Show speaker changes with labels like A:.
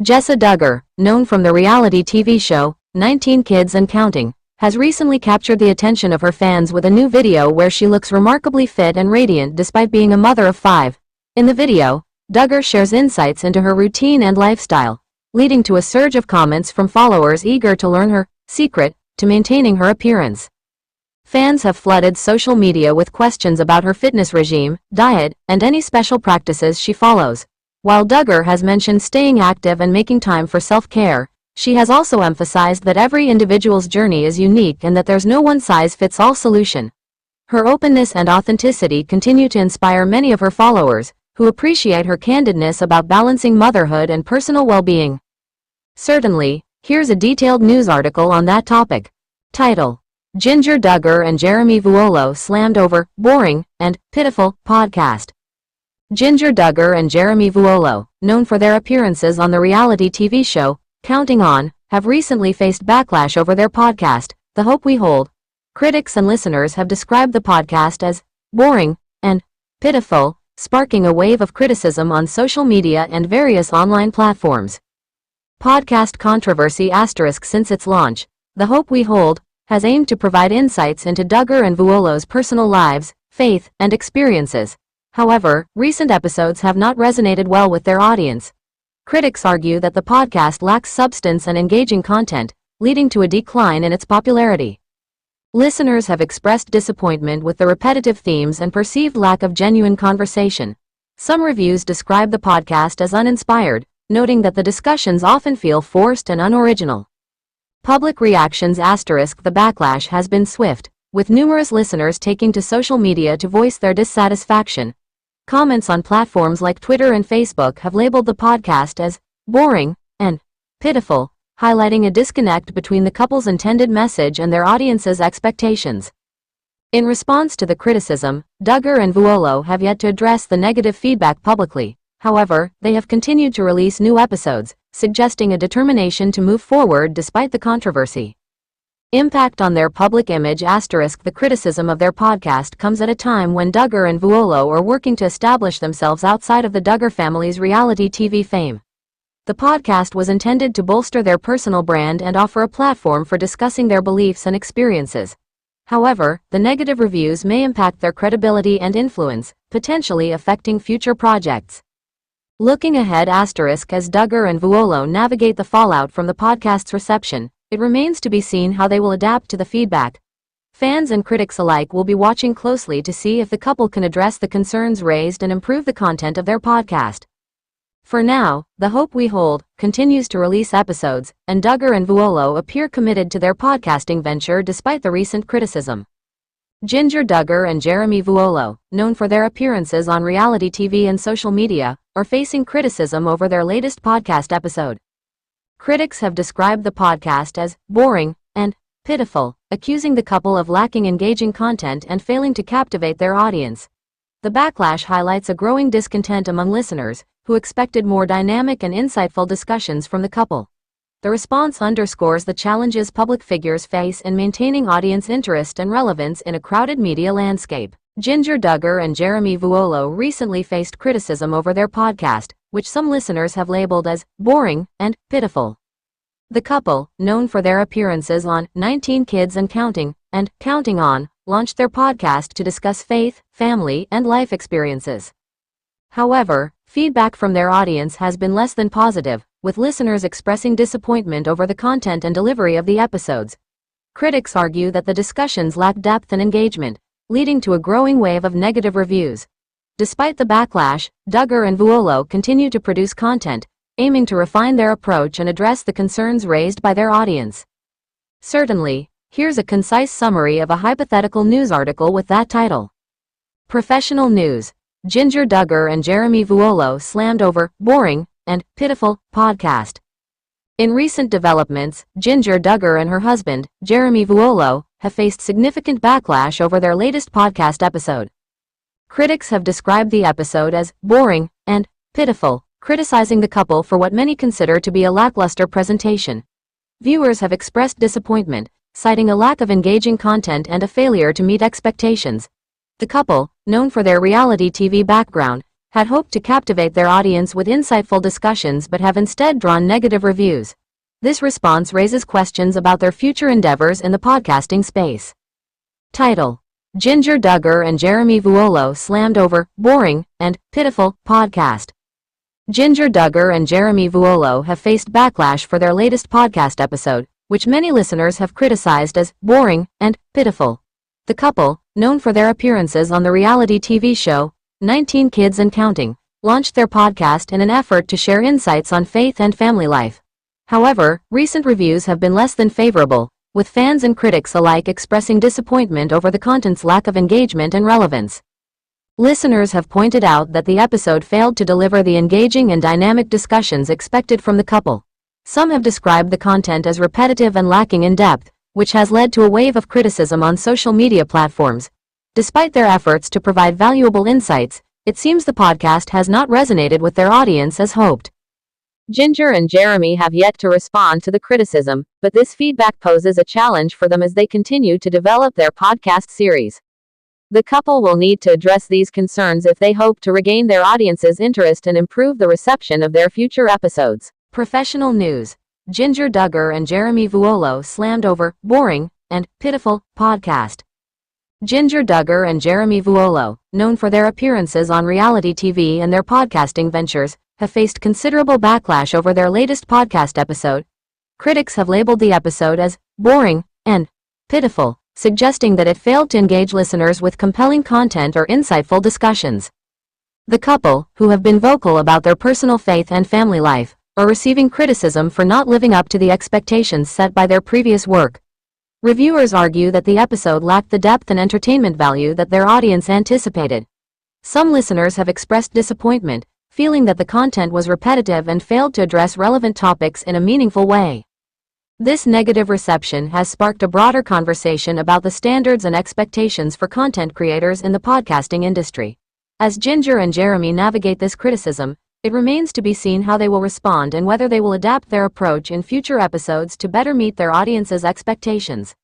A: Jinger Duggar, known from the reality TV show 19 Kids and Counting, has recently captured the attention of her fans with a new video where she looks remarkably fit and radiant despite being a mother of 5. In the video, Duggar shares insights into her routine and lifestyle, leading to a surge of comments from followers eager to learn her secret to maintaining her appearance. Fans have flooded social media with questions about her fitness regime, diet, and any special practices she follows. While Duggar has mentioned staying active and making time for self-care, she has also emphasized that every individual's journey is unique and that there's no one-size-fits-all solution. Her openness and authenticity continue to inspire many of her followers, who appreciate her candidness about balancing motherhood and personal well-being. Certainly, here's a detailed news article on that topic. Title: Jinger Duggar and Vuolo slammed over boring and pitiful podcast. Jinger Duggar and Vuolo, known for their appearances on the reality TV show Counting On, have recently faced backlash over their podcast, The Hope We Hold. Critics and listeners have described the podcast as boring and pitiful, sparking a wave of criticism on social media and various online platforms. Podcast controversy *. Since its launch, The Hope We Hold has aimed to provide insights into Duggar and Vuolo's personal lives, faith, and experiences. However, recent episodes have not resonated well with their audience. Critics argue that the podcast lacks substance and engaging content, leading to a decline in its popularity. Listeners have expressed disappointment with the repetitive themes and perceived lack of genuine conversation. Some reviews describe the podcast as uninspired, noting that the discussions often feel forced and unoriginal. Public reactions *. The backlash has been swift, with numerous listeners taking to social media to voice their dissatisfaction. Comments on platforms like Twitter and Facebook have labeled the podcast as boring and pitiful, highlighting a disconnect between the couple's intended message and their audience's expectations. In response to the criticism, Duggar and Vuolo have yet to address the negative feedback publicly. However, they have continued to release new episodes, suggesting a determination to move forward despite the controversy. Impact on their public image *. The criticism of their podcast comes at a time when Duggar and Vuolo are working to establish themselves outside of the Duggar family's reality TV fame. The podcast was intended to bolster their personal brand and offer a platform for discussing their beliefs and experiences. However, the negative reviews may impact their credibility and influence, potentially affecting future projects. Looking ahead *. As Duggar and Vuolo navigate the fallout from the podcast's reception, it remains to be seen how they will adapt to the feedback. Fans and critics alike will be watching closely to see if the couple can address the concerns raised and improve the content of their podcast. For now, The Hope We Hold continues to release episodes, and Duggar and Vuolo appear committed to their podcasting venture despite the recent criticism. Jinger Duggar and Vuolo, known for their appearances on reality TV and social media, are facing criticism over their latest podcast episode. Critics have described the podcast as boring and pitiful, accusing the couple of lacking engaging content and failing to captivate their audience. The backlash highlights a growing discontent among listeners, who expected more dynamic and insightful discussions from the couple. The response underscores the challenges public figures face in maintaining audience interest and relevance in a crowded media landscape. Jinger Duggar and Vuolo recently faced criticism over their podcast, which some listeners have labeled as boring and pitiful. The couple, known for their appearances on 19 Kids and Counting On, launched their podcast to discuss faith, family, and life experiences. However, feedback from their audience has been less than positive, with listeners expressing disappointment over the content and delivery of the episodes. Critics argue that the discussions lack depth and engagement, leading to a growing wave of negative reviews. Despite the backlash, Duggar and Vuolo continue to produce content, aiming to refine their approach and address the concerns raised by their audience. Certainly, here's a concise summary of a hypothetical news article with that title. Professional news: Jinger Duggar and Vuolo slammed over boring and pitiful podcast. In recent developments, Jinger Duggar and her husband, Vuolo, have faced significant backlash over their latest podcast episode. Critics have described the episode as boring and pitiful, criticizing the couple for what many consider to be a lackluster presentation. Viewers have expressed disappointment, citing a lack of engaging content and a failure to meet expectations. The couple, known for their reality TV background, had hoped to captivate their audience with insightful discussions but have instead drawn negative reviews. This response raises questions about their future endeavors in the podcasting space. Title: Jinger Duggar and Vuolo slammed over boring and pitiful podcast. Jinger Duggar and Vuolo have faced backlash for their latest podcast episode, which many listeners have criticized as boring and pitiful. The couple, known for their appearances on the reality TV show 19 Kids and Counting, launched their podcast in an effort to share insights on faith and family life. However, recent reviews have been less than favorable, with fans and critics alike expressing disappointment over the content's lack of engagement and relevance. Listeners have pointed out that the episode failed to deliver the engaging and dynamic discussions expected from the couple. Some have described the content as repetitive and lacking in depth, which has led to a wave of criticism on social media platforms. Despite their efforts to provide valuable insights, it seems the podcast has not resonated with their audience as hoped. Jinger and Jeremy have yet to respond to the criticism, but this feedback poses a challenge for them as they continue to develop their podcast series. The couple will need to address these concerns if they hope to regain their audience's interest and improve the reception of their future episodes. Professional news: Jinger Duggar and Vuolo slammed over boring and pitiful podcast. Jinger Duggar and Vuolo, known for their appearances on reality TV and their podcasting ventures, have faced considerable backlash over their latest podcast episode. Critics have labeled the episode as boring and pitiful, suggesting that it failed to engage listeners with compelling content or insightful discussions. The couple, who have been vocal about their personal faith and family life, are receiving criticism for not living up to the expectations set by their previous work. Reviewers argue that the episode lacked the depth and entertainment value that their audience anticipated. Some listeners have expressed disappointment, feeling that the content was repetitive and failed to address relevant topics in a meaningful way. This negative reception has sparked a broader conversation about the standards and expectations for content creators in the podcasting industry. As Jinger and Jeremy navigate this criticism, it remains to be seen how they will respond and whether they will adapt their approach in future episodes to better meet their audience's expectations.